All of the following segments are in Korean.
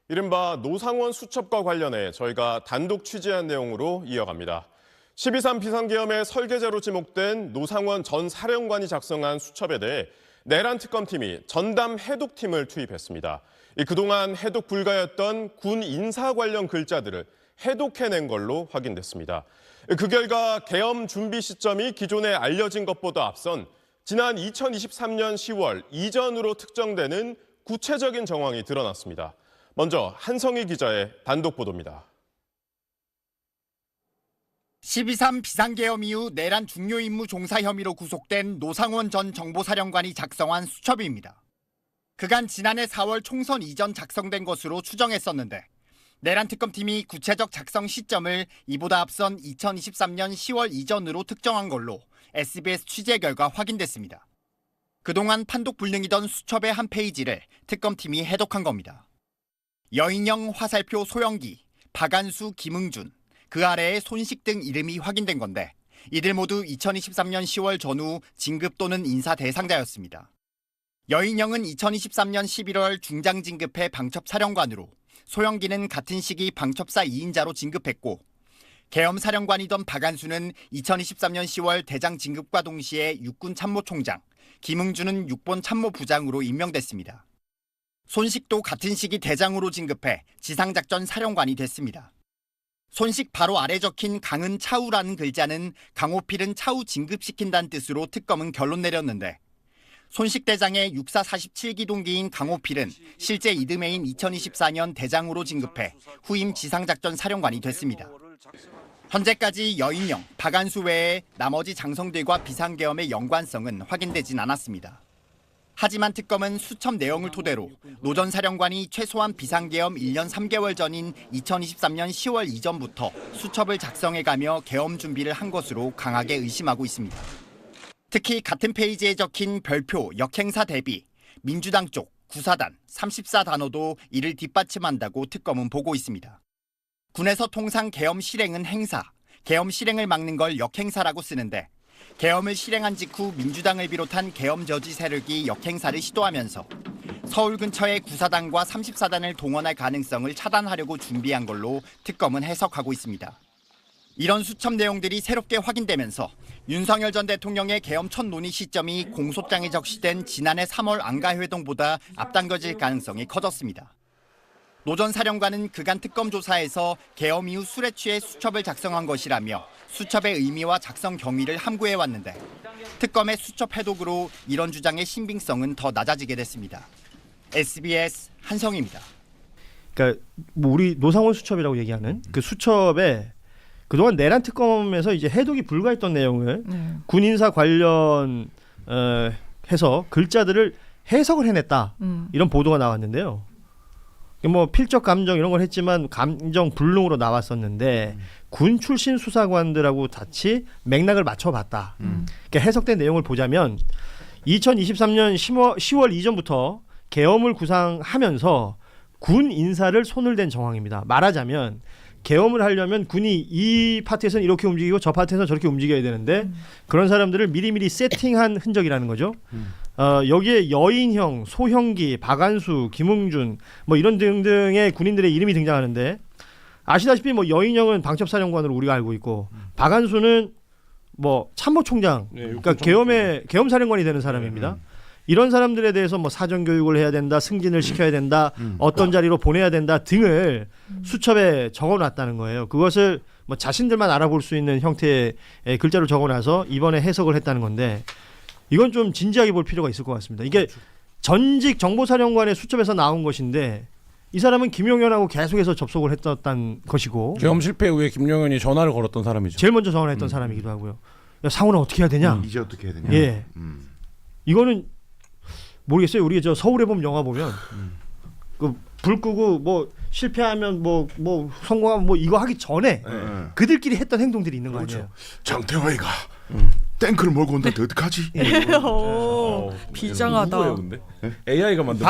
이른바 노상원 수첩과 관련해 저희가 단독 취재한 내용으로 이어갑니다. 12.3 비상계엄의 설계자로 지목된 노상원 전 사령관이 작성한 수첩에 대해 내란 특검팀이 전담 해독팀을 투입했습니다. 그동안 해독 불가였던 군 인사 관련 글자들을 해독해낸 걸로 확인됐습니다. 그 결과 계엄 준비 시점이 기존에 알려진 것보다 앞선 지난 2023년 10월 이전으로 특정되는 구체적인 정황이 드러났습니다. 먼저 한성희 기자의 단독 보도입니다. 12.3 비상계엄 이후 내란 중요 임무 종사 혐의로 구속된 노상원 전 정보사령관이 작성한 수첩입니다. 그간 지난해 4월 총선 이전 작성된 것으로 추정했었는데 내란 특검팀이 구체적 작성 시점을 이보다 앞선 2023년 10월 이전으로 특정한 걸로 SBS 취재 결과 확인됐습니다. 그동안 판독 불능이던 수첩의 한 페이지를 특검팀이 해독한 겁니다. 여인영, 화살표, 소영기, 박안수, 김응준, 그 아래에 손식 등 이름이 확인된 건데 이들 모두 2023년 10월 전후 진급 또는 인사 대상자였습니다. 여인영은 2023년 11월 중장 진급해 방첩사령관으로, 소영기는 같은 시기 방첩사 2인자로 진급했고 계엄 사령관이던 박안수는 2023년 10월 대장 진급과 동시에 육군 참모총장, 김응준은 육본 참모부장으로 임명됐습니다. 손식도 같은 시기 대장으로 진급해 지상작전 사령관이 됐습니다. 손식 바로 아래 적힌 강은 차우라는 글자는 강호필은 차우 진급시킨다는 뜻으로 특검은 결론 내렸는데 손식 대장의 육사 47기 동기인 강호필은 실제 이듬해인 2024년 대장으로 진급해 후임 지상작전 사령관이 됐습니다. 현재까지 여인영, 박안수 외에 나머지 장성들과 비상계엄의 연관성은 확인되진 않았습니다. 하지만 특검은 수첩 내용을 토대로 노 전 사령관이 최소한 비상계엄 1년 3개월 전인 2023년 10월 이전부터 수첩을 작성해가며 계엄 준비를 한 것으로 강하게 의심하고 있습니다. 특히 같은 페이지에 적힌 별표, 역행사 대비, 민주당 쪽, 구사단, 34단어도 이를 뒷받침한다고 특검은 보고 있습니다. 군에서 통상 계엄 실행은 행사, 계엄 실행을 막는 걸 역행사라고 쓰는데 계엄을 실행한 직후 민주당을 비롯한 계엄 저지 세력이 역행사를 시도하면서 서울 근처의 구사단과 34단을 동원할 가능성을 차단하려고 준비한 걸로 특검은 해석하고 있습니다. 이런 수첩 내용들이 새롭게 확인되면서 윤석열 전 대통령의 계엄 첫 논의 시점이 공소장에 적시된 지난해 3월 안가회동보다 앞당겨질 가능성이 커졌습니다. 노 전 사령관은 그간 특검 조사에서 계엄 이후 술에 취해 수첩을 작성한 것이라며 수첩의 의미와 작성 경위를 함구해왔는데 특검의 수첩 해독으로 이런 주장의 신빙성은 더 낮아지게 됐습니다. SBS 한성희입니다. 그러니까 뭐 우리 노상원 수첩이라고 얘기하는 그 수첩에 그동안 내란 특검에서 이제 해독이 불가했던 내용을 군인사 관련 해서 글자들을 해석을 해냈다 이런 보도가 나왔는데요. 뭐 필적 감정 이런 걸 했지만 감정 불능으로 나왔었는데 군 출신 수사관들하고 같이 맥락을 맞춰봤다. 그러니까 해석된 내용을 보자면 2023년 10월 이전부터 계엄을 구상하면서 군 인사를 손을 댄 정황입니다. 말하자면 계엄을 하려면 군이 이 파트에서는 이렇게 움직이고 저 파트에서는 저렇게 움직여야 되는데 그런 사람들을 미리미리 세팅한 흔적이라는 거죠. 여기에 여인형, 소형기, 박안수, 김응준 뭐 이런 등등의 군인들의 이름이 등장하는데 아시다시피 뭐 여인형은 방첩사령관으로 우리가 알고 있고 박안수는 뭐 참모총장, 그러니까 계엄 사령관이 되는 사람입니다. 이런 사람들에 대해서 뭐 사전 교육을 해야 된다, 승진을 시켜야 된다, 어떤 자리로 보내야 된다 등을 수첩에 적어놨다는 거예요. 그것을 뭐 자신들만 알아볼 수 있는 형태의 글자로 적어놔서 이번에 해석을 했다는 건데 이건 좀 진지하게 볼 필요가 있을 것 같습니다. 이게 전직 정보사령관의 수첩에서 나온 것인데 이 사람은 김용현하고 계속해서 접속을 했던 것이고 계엄 실패 후에 김용현이 전화를 걸었던 사람이죠. 제일 먼저 전화를 했던 사람이기도 하고요. 야, 상훈아 어떻게 해야 되냐? 이제 어떻게 해야 되냐? 예, 이거는 모르겠어요. 우리 저 서울에 보면 영화 보면 그 불 끄고 뭐 실패하면 뭐 성공하면 뭐 이거 하기 전에 그들끼리 했던 행동들이 있는 거 아니에요? 장태화이가 탱크를 몰고 온다는데 어떡하지? 비장하다. 누구예요, 근데? AI가 만든.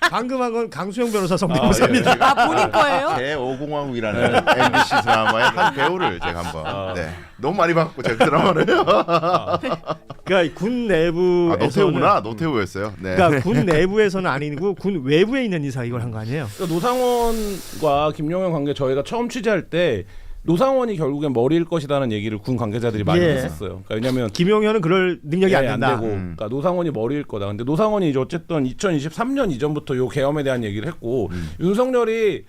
방금 한 건 강수영 변호사 성대모사입니다. 아 본인 거예요? 제5공화국이라는 MBC 드라마의 한 배우를 제가 한번 네. 너무 많이 봤고 제가 그 드라마를 그러니까 군 내부에서는 노태우구나. 노태우였어요. 네. 그러니까 군 내부에서는 아니고 군 외부에 있는 이사 이걸 한 거 아니에요? 그러니까 노상원과 김용현 관계 저희가 처음 취재할 때 노상원이 결국엔 머리일 것이라는 얘기를 군 관계자들이 많이 예. 했었어요. 그러니까 왜냐하면 김용현은 그럴 능력이 안 안 된다. 되고, 그러니까 노상원이 머리일 거다. 근데 노상원이 이제 어쨌든 2023년 이전부터 요 계엄에 대한 얘기를 했고 윤석열이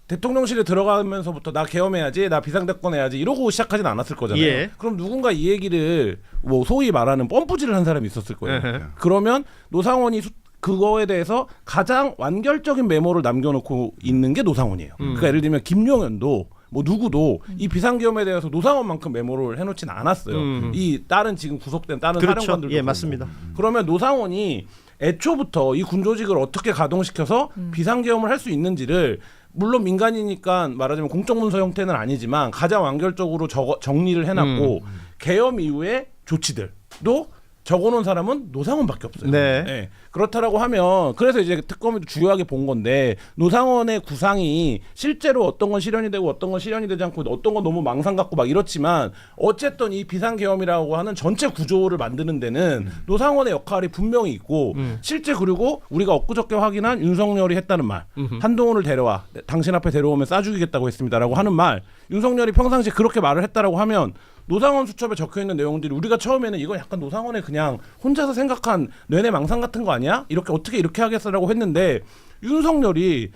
대통령실에 들어가면서부터 나 계엄해야지, 나 비상대권 해야지 이러고 시작하진 않았을 거잖아요. 예. 그럼 누군가 이 얘기를 뭐 소위 말하는 펌프질을 한 사람이 있었을 거예요. 그러면 노상원이 그거에 대해서 가장 완결적인 메모를 남겨놓고 있는 게 노상원이에요. 그러니까 예를 들면 김용현도 뭐 누구도 이 비상계엄에 대해서 노상원만큼 메모를 해놓지는 않았어요. 이 다른 지금 구속된 다른 그렇죠. 사령관들도 예, 그렇고. 맞습니다. 그러면 노상원이 애초부터 이 군조직을 어떻게 가동시켜서 비상계엄을 할 수 있는지를 물론 민간이니까 말하자면 공적문서 형태는 아니지만 가장 완결적으로 정리를 해놨고 계엄 이후의 조치들도 적어놓은 사람은 노상원밖에 없어요. 네. 네. 그렇다라고 하면 그래서 이제 특검이 중요하게 본 건데 노상원의 구상이 실제로 어떤 건 실현이 되고 어떤 건 실현이 되지 않고 어떤 건 너무 망상 같고 막 이렇지만 어쨌든 이 비상계엄이라고 하는 전체 구조를 만드는 데는 노상원의 역할이 분명히 있고 실제 그리고 우리가 엊그저께 확인한 윤석열이 했다는 말 한동훈을 데려와 당신 앞에 데려오면 쏴죽이겠다고 했습니다라고 하는 말 윤석열이 평상시에 그렇게 말을 했다라고 하면 노상원 수첩에 적혀있는 내용들이 우리가 처음에는 이건 약간 노상원의 그냥 혼자서 생각한 뇌내 망상 같은 거 아니야? 이렇게 어떻게 이렇게 하겠어라고 했는데 윤석열이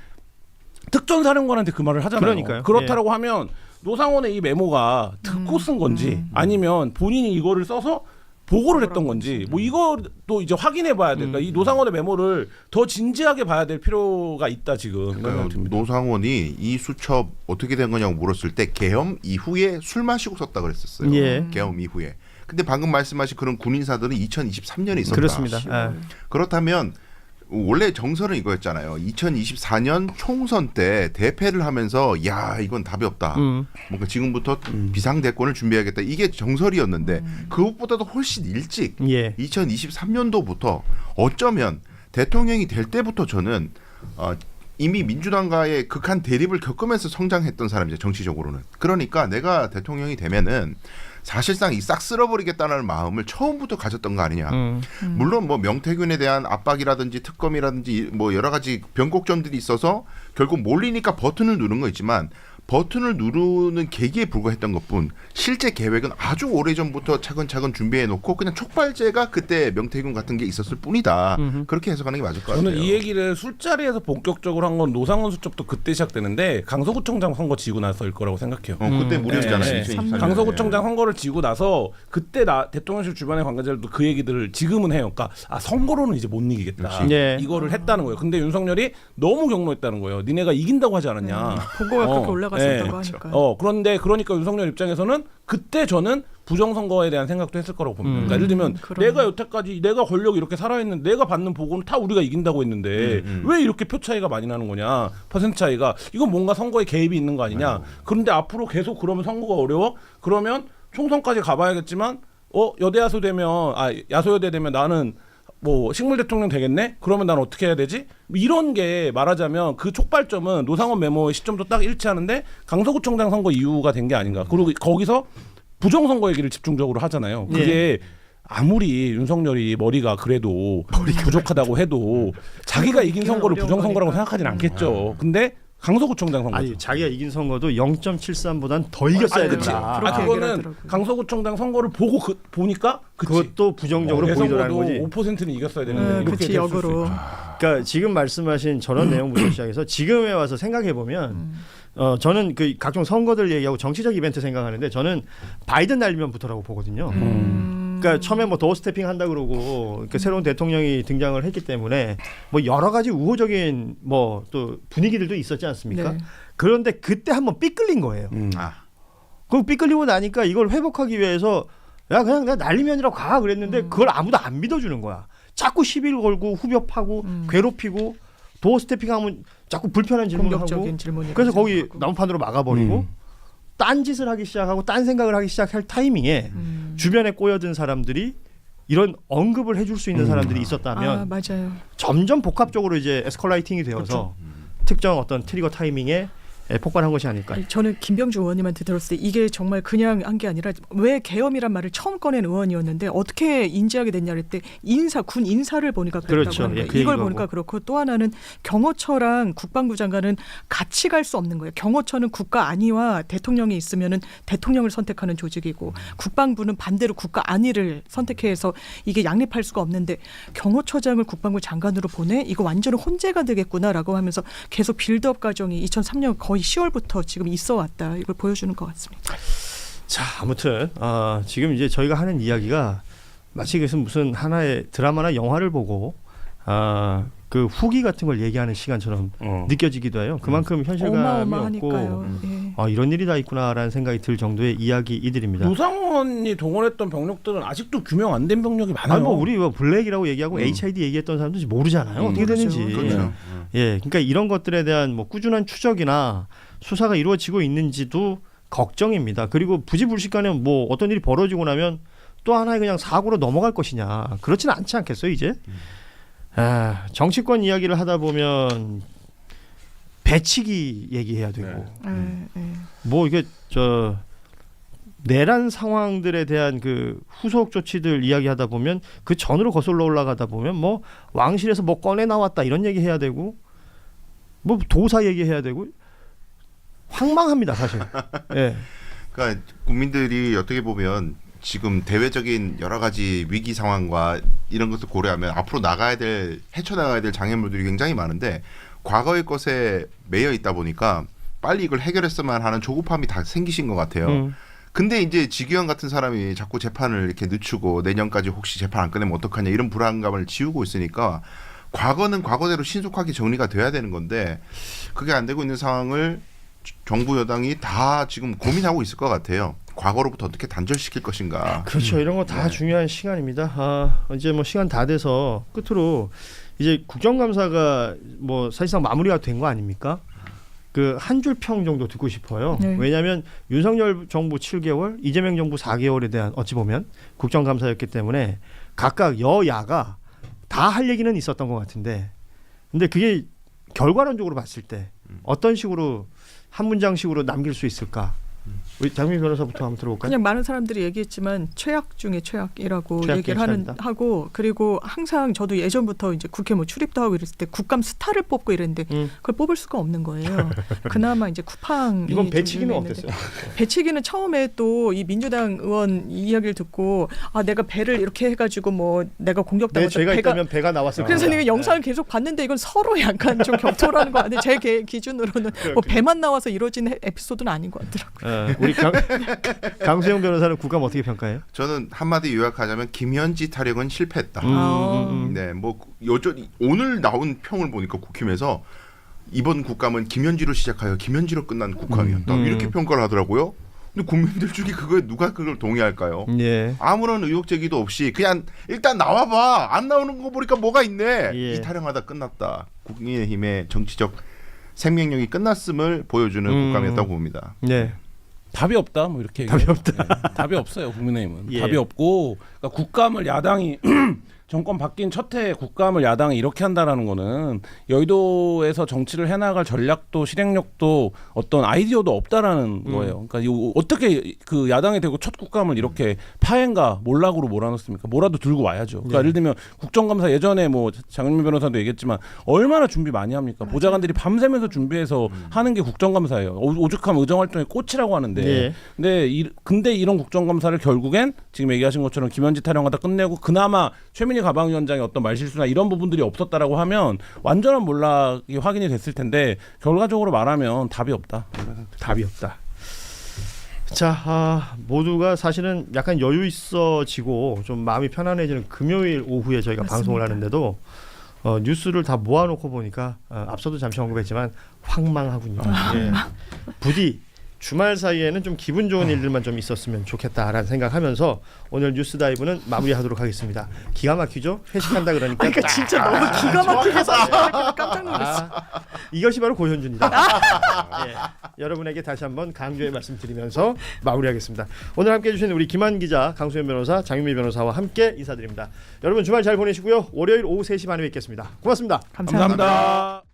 특전사령관한테 그 말을 하잖아요. 그러니까요. 그렇다라고 하면 노상원의 이 메모가 듣고 쓴 건지 아니면 본인이 이거를 써서 보고를 했던 건지 뭐 이거도 이제 확인해 봐야 돼. 그러니까 이 노상원의 메모를 더 진지하게 봐야 될 필요가 있다 지금. 노상원이 이 수첩 어떻게 된 거냐고 물었을 때 계엄 이후에 술 마시고 썼다 그랬었어요. 예. 계엄 이후에. 근데 방금 말씀하신 그런 군인사들은 2023년에 있었다. 그렇습니다. 아. 그렇다면 원래 정설은 이거였잖아요. 2024년 총선 때 대패를 하면서 야 이건 답이 없다. 뭔가 지금부터 비상대권을 준비해야겠다. 이게 정설이었는데 그것보다도 훨씬 일찍 예. 2023년도부터 어쩌면 대통령이 될 때부터 저는 이미 민주당과의 극한 대립을 겪으면서 성장했던 사람이죠. 정치적으로는. 그러니까 내가 대통령이 되면은 사실상 이 싹 쓸어버리겠다는 마음을 처음부터 가졌던 거 아니냐. 물론 뭐 명태균에 대한 압박이라든지 특검이라든지 뭐 여러 가지 변곡점들이 있어서 결국 몰리니까 버튼을 누른 거 있지만 버튼을 누르는 계기에 불과했던 것뿐 실제 계획은 아주 오래전부터 차근차근 준비해놓고 그냥 촉발제가 그때 명태균 같은 게 있었을 뿐이다. 그렇게 해석하는 게 맞을 것 같아요. 저는 이 얘기를 술자리에서 본격적으로 한 건 노상원 수첩도 그때 시작되는데 강서구청장 선거 지고 나서일 거라고 생각해요. 그때 무료였잖아요. 네. 2024년에. 강서구청장 선거를 지고 나서 그때 대통령실 주변의 관계자들도 그 얘기들을 지금은 해요. 그러니까 선거로는 이제 못 이기겠다. 네. 이거를 했다는 거예요. 근데 윤석열이 너무 경로했다는 거예요. 니네가 이긴다고 하지 않았냐. 보고가 그렇게 올라갔었다고 하니까. 그런데 그러니까 윤석열 입장에서는 그때 저는 부정선거에 대한 생각도 했을 거라고 봅니다. 그러니까 예를 들면 내가 여태까지 내가 권력이 이렇게 살아있는데 내가 받는 보고는 다 우리가 이긴다고 했는데 왜 이렇게 표 차이가 많이 나는 거냐. 퍼센트 차이가. 이건 뭔가 선거에 개입이 있는 거 아니냐. 그런데 앞으로 계속 그러면 선거가 어려워. 그러면 총선까지 가봐야겠지만 여대 야소여대 되면 나는 뭐 식물 대통령 되겠네? 그러면 난 어떻게 해야 되지? 이런 게 말하자면 그 촉발점은 노상원 메모의 시점도 딱 일치하는데 강서구청장 선거 이후가 된 게 아닌가. 그리고 거기서 부정선거 얘기를 집중적으로 하잖아요. 그게 아무리 윤석열이 머리가 그래도 부족하다고 해도 자기가 이긴 선거를 부정선거라고 생각하지는 않겠죠. 근데 강서구청장 선거. 아니 자기가 이긴 선거도 0.73보단 더 이겼어야 된다. 그거는 강서구청장 선거를 보니까 그것도 부정적으로 보이더라는 거지. 5%는 이겼어야 되는데 이렇게 그치, 역으로. 그러니까 지금 말씀하신 저런 내용부터 시작해서 지금에 와서 생각해 보면 저는 그 각종 선거들 얘기하고 정치적 이벤트 생각하는데 저는 바이든 날리면부터라고 보거든요. 그러니까 처음에 뭐 도어 스태핑 한다 그러고 새로운 대통령이 등장을 했기 때문에 뭐 여러 가지 우호적인 뭐 또 분위기들도 있었지 않습니까? 네. 그런데 그때 한번 삐끌린 거예요. 그 삐끌리고 나니까 이걸 회복하기 위해서 야 그냥 내가 날리면이라고 가 그랬는데 그걸 아무도 안 믿어주는 거야. 자꾸 시비를 걸고 후벼 파고 괴롭히고 도어 스태핑하면 자꾸 불편한 질문을 하고 공격적인 질문이라고 그래서 거기 생각하고. 나무판으로 막아버리고 딴 짓을 하기 시작하고 딴 생각을 하기 시작할 타이밍에 주변에 꼬여든 사람들이 이런 언급을 해줄 수 있는 사람들이 있었다면 맞아요. 점점 복합적으로 이제 에스컬레이팅이 되어서 특정 어떤 트리거 타이밍에 폭발한 것이 아닐까. 아니, 저는 김병주 의원님한테 들었을 때 이게 정말 그냥 한 게 아니라 왜 계엄이란 말을 처음 꺼낸 의원이었는데 어떻게 인지하게 됐냐 그랬대 군 인사를 보니까 그랬다고 그렇죠. 하는 거예요. 예, 그 이걸 얘기가 보니까 하고. 그렇고 또 하나는 경호처랑 국방부 장관은 같이 갈 수 없는 거예요. 경호처는 국가 안위와 대통령이 있으면은 대통령을 선택하는 조직이고 국방부는 반대로 국가 안위를 선택해서 이게 양립할 수가 없는데 경호처장을 국방부 장관으로 보내? 이거 완전 혼재가 되겠구나라고 하면서 계속 빌드업 과정이 2003년 거의 10월부터 지금 있어 왔다. 이걸 보여주는 것 같습니다. 자, 아무튼 지금 이제 저희가 하는 이야기가 마치 무슨 하나의 드라마나 영화를 보고 그 후기 같은 걸 얘기하는 시간처럼 느껴지기도 해요. 그만큼 현실감이 어마어마하니까요. 없고 이런 일이 다 있구나라는 생각이 들 정도의 이야기이들입니다. 노상원이 동원했던 병력들은 아직도 규명 안 된 병력이 많아요. 우리 블랙이라고 얘기하고 HID 얘기했던 사람도 모르잖아요. 어떻게 되는지. 그렇죠. 예, 그러니까 이런 것들에 대한 꾸준한 추적이나 수사가 이루어지고 있는지도 걱정입니다. 그리고 부지불식간에 어떤 일이 벌어지고 나면 또 하나의 그냥 사고로 넘어갈 것이냐. 그렇지는 않지 않겠어요, 이제? 정치권 이야기를 하다 보면 배치기 얘기해야 되고 이게 내란 상황들에 대한 그 후속 조치들 이야기하다 보면 그 전으로 거슬러 올라가다 보면 왕실에서 꺼내 나왔다 이런 얘기 해야 되고 도사 얘기해야 되고 황망합니다 사실. 예. 그러니까 국민들이 어떻게 보면 지금 대외적인 여러 가지 위기 상황과 이런 것을 고려하면 앞으로 헤쳐나가야 될 장애물들이 굉장히 많은데 과거의 것에 매여 있다 보니까 빨리 이걸 해결했으면 하는 조급함이 다 생기신 것 같아요. 근데 이제 지기현 같은 사람이 자꾸 재판을 이렇게 늦추고 내년까지 혹시 재판 안 끝내면 어떡하냐 이런 불안감을 지우고 있으니까 과거는 과거대로 신속하게 정리가 돼야 되는 건데 그게 안 되고 있는 상황을 정부 여당이 다 지금 고민하고 있을 것 같아요. 과거로부터 어떻게 단절시킬 것인가. 그렇죠. 이런 거 다 중요한 시간입니다. 이제 시간 다 돼서 끝으로 이제 국정감사가 사실상 마무리가 된 거 아닙니까? 그 한 줄 평 정도 듣고 싶어요. 네. 왜냐하면 윤석열 정부 7개월, 이재명 정부 4개월에 대한 어찌 보면 국정감사였기 때문에 각각 여야가 다 할 얘기는 있었던 것 같은데, 근데 그게 결과론적으로 봤을 때 어떤 식으로 한 문장식으로 남길 수 있을까? 우리 장민 변호사부터 한번 들어볼까요? 그냥 많은 사람들이 얘기했지만 최악 중에 최악이라고 최악 얘기를 하고 그리고 항상 저도 예전부터 이제 국회 출입도 하고 이랬을 때 국감 스타를 뽑고 이랬는데 그걸 뽑을 수가 없는 거예요. 그나마 이제 쿠팡 이건 배치기는 어땠어요? 배치기는 처음에 또 이 민주당 의원 이야기를 듣고 내가 배를 이렇게 해가지고 내가 공격당했다. 제가 있다면 배가 나왔을 그래서 거다. 내가 영상을 계속 봤는데 이건 서로 약간 좀 격돌하는 거 같은데 제 기준으로는 배만 나와서 이루어진 에피소드는 아닌 것 같더라고요. 우리 강수영 변호사는 국감 어떻게 평가해요? 저는 한마디 요약하자면 김현지 타령은 실패했다. 네, 여전히 오늘 나온 평을 보니까 국힘에서 이번 국감은 김현지로 시작하여 김현지로 끝난 국감이었다. 이렇게 평가를 하더라고요. 근데 국민들 중에 누가 그걸 동의할까요? 예. 아무런 의혹 제기도 없이 그냥 일단 나와봐. 안 나오는 거 보니까 뭐가 있네. 예. 이 타령하다 끝났다. 국민의힘의 정치적 생명력이 끝났음을 보여주는 국감이었다고 봅니다. 네. 답이 없다 이렇게 답이 없다. 네, 답이 없어요. 국민의힘은 예. 답이 없고 그러니까 국감을 야당이 정권 바뀐 첫 해 국감을 야당이 이렇게 한다라는 거는 여의도에서 정치를 해나갈 전략도 실행력도 어떤 아이디어도 없다라는 거예요. 그러니까 어떻게 그 야당이 되고 첫 국감을 이렇게 파행과 몰락으로 몰아넣습니까? 뭐라도 들고 와야죠. 그러니까 예를 들면 국정감사 예전에 장윤민 변호사도 얘기했지만 얼마나 준비 많이 합니까? 보좌관들이 밤새면서 준비해서 하는 게 국정감사예요. 오죽하면 의정활동의 꽃이라고 하는데 예. 근데 이런 국정감사를 결국엔 지금 얘기하신 것처럼 김현지 타령하다 끝내고 그나마 최민희 가방위원장의 어떤 말실수나 이런 부분들이 없었다라고 하면 완전한 몰락이 확인이 됐을 텐데 결과적으로 말하면 답이 없다. 답이 없다. 자, 모두가 사실은 약간 여유 있어지고 좀 마음이 편안해지는 금요일 오후에 저희가 맞습니다. 방송을 하는데도 뉴스를 다 모아놓고 보니까 앞서도 잠시 언급했지만 황망하군요. 예. 부디 주말 사이에는 좀 기분 좋은 일들만 좀 있었으면 좋겠다라는 생각하면서 오늘 뉴스 다이브는 마무리하도록 하겠습니다. 기가 막히죠? 회식한다 그러니까. 그러니까 진짜 너무 기가 막히게 사실 깜짝 놀랐어. 이것이 바로 고현준이다. 예, 여러분에게 다시 한번 강조의 말씀드리면서 마무리하겠습니다. 오늘 함께해 주신 우리 김한 기자, 강수현 변호사, 장윤미 변호사와 함께 인사드립니다. 여러분 주말 잘 보내시고요. 월요일 오후 3시 반에 뵙겠습니다. 고맙습니다. 감사합니다. 감사합니다.